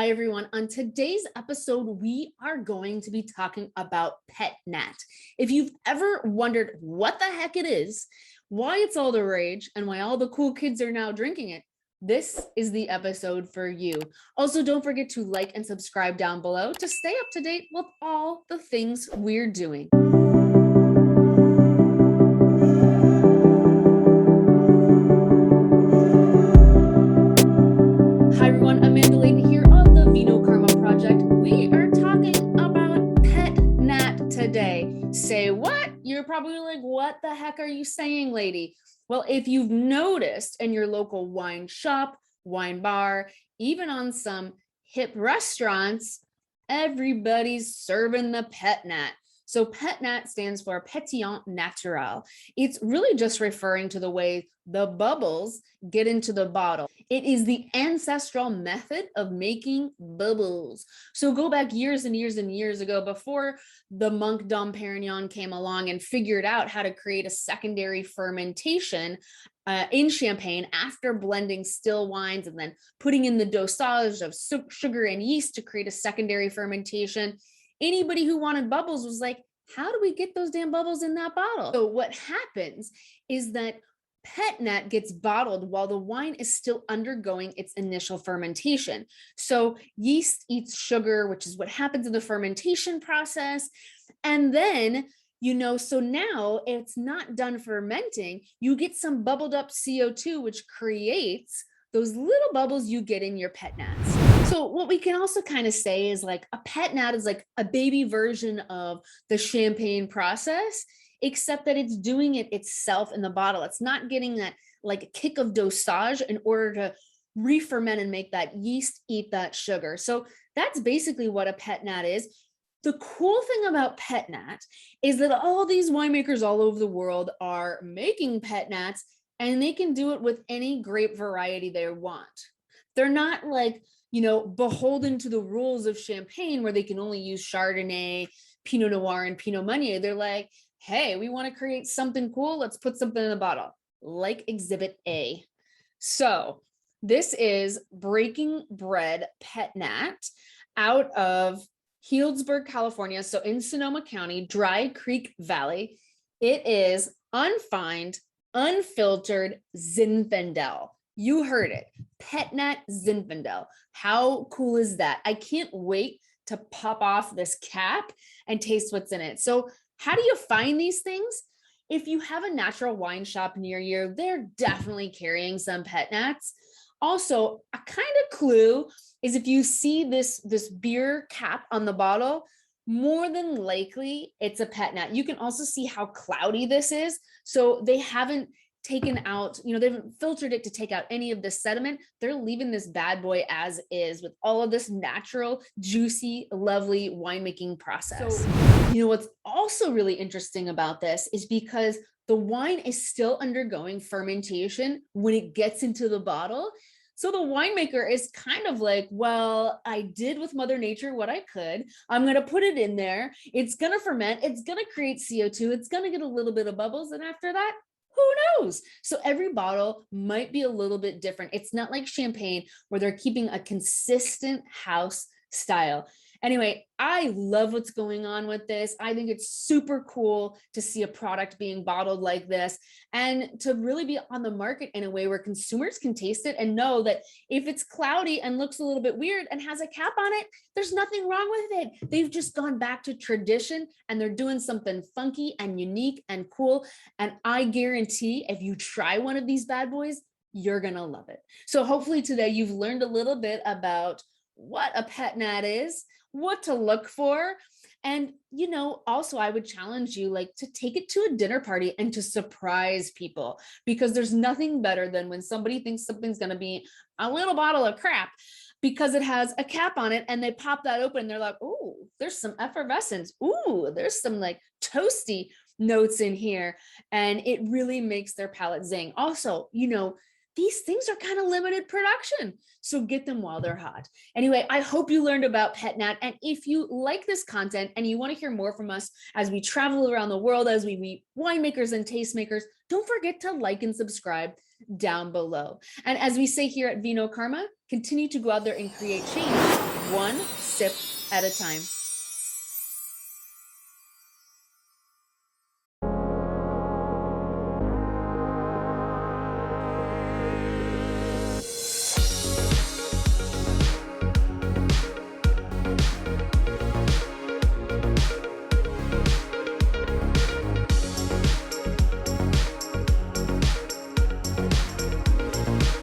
Hi, everyone. On today's episode, we are going to be talking about Pet Nat. If you've ever wondered what the heck it is, why it's all the rage, and why all the cool kids are now drinking it, this is the episode for you. Also, don't forget to like and subscribe down below to stay up to date with all the things we're doing. Hi, everyone. Amanda Layton here of the Vino Karma Project. We are talking about Pet Nat today. Say what? You're probably like, what the heck are you saying, lady? Well, if you've noticed in your local wine shop, wine bar, even on some hip restaurants, everybody's serving the Pet Nat. So Pet Nat stands for Pétillant Naturel. It's really just referring to the way the bubbles get into the bottle. It is the ancestral method of making bubbles. So go back years and years and years ago, before the monk Dom Perignon came along and figured out how to create a secondary fermentation in champagne after blending still wines and then putting in the dosage of sugar and yeast to create a secondary fermentation. Anybody who wanted bubbles was like, how do we get those damn bubbles in that bottle? So what happens is that Pet Nat gets bottled while the wine is still undergoing its initial fermentation. So yeast eats sugar, which is what happens in the fermentation process. And then, so now it's not done fermenting. You get some bubbled up CO2, which creates those little bubbles you get in your Pet Nats. So what we can also kind of say is like a Pet Nat is like a baby version of the champagne process, except that it's doing it itself in the bottle. It's not getting that like kick of dosage in order to re-ferment and make that yeast eat that sugar. So that's basically what a Pet Nat is. The cool thing about Pet Nat is that all these winemakers all over the world are making Pet Nats, and they can do it with any grape variety they want. They're not like, beholden to the rules of champagne where they can only use Chardonnay, Pinot Noir, and Pinot Meunier. They're like, hey, we want to create something cool. Let's put something in the bottle, like Exhibit A. So this is Breaking Bread Pet Nat out of Healdsburg, California. So in Sonoma County, Dry Creek Valley. It is unfined, unfiltered Zinfandel. You heard it. Pet Nat Zinfandel. How cool is that? I can't wait to pop off this cap and taste what's in it. So how do you find these things? If you have a natural wine shop near you, they're definitely carrying some Pet Nats. Also, a kind of clue is if you see this beer cap on the bottle, more than likely it's a Pet Nat. You can also see how cloudy this is. So they haven't taken out, they haven't filtered it to take out any of the sediment. They're leaving this bad boy as is with all of this natural, juicy, lovely winemaking process. So, what's also really interesting about this is because the wine is still undergoing fermentation when it gets into the bottle. So the winemaker is kind of like, well, I did with Mother Nature what I could. I'm going to put it in there. It's going to ferment. It's going to create CO2. It's going to get a little bit of bubbles. And after that, who knows? So every bottle might be a little bit different. It's not like champagne where they're keeping a consistent house style. Anyway, I love what's going on with this. I think it's super cool to see a product being bottled like this and to really be on the market in a way where consumers can taste it and know that if it's cloudy and looks a little bit weird and has a cap on it, there's nothing wrong with it. They've just gone back to tradition and they're doing something funky and unique and cool. And I guarantee if you try one of these bad boys, you're going to love it. So hopefully today you've learned a little bit about what a Pet Nat is, what to look for. And, also I would challenge you to take it to a dinner party and to surprise people, because there's nothing better than when somebody thinks something's going to be a little bottle of crap because it has a cap on it and they pop that open and they're like, oh, there's some effervescence. Ooh, there's some toasty notes in here. And it really makes their palate zing. Also, these things are kind of limited production, so get them while they're hot. Anyway, I hope you learned about Pet Nat. And if you like this content and you want to hear more from us as we travel around the world, as we meet winemakers and tastemakers, don't forget to like and subscribe down below. And as we say here at Vino Karma, Continue to go out there and create change one sip at a time.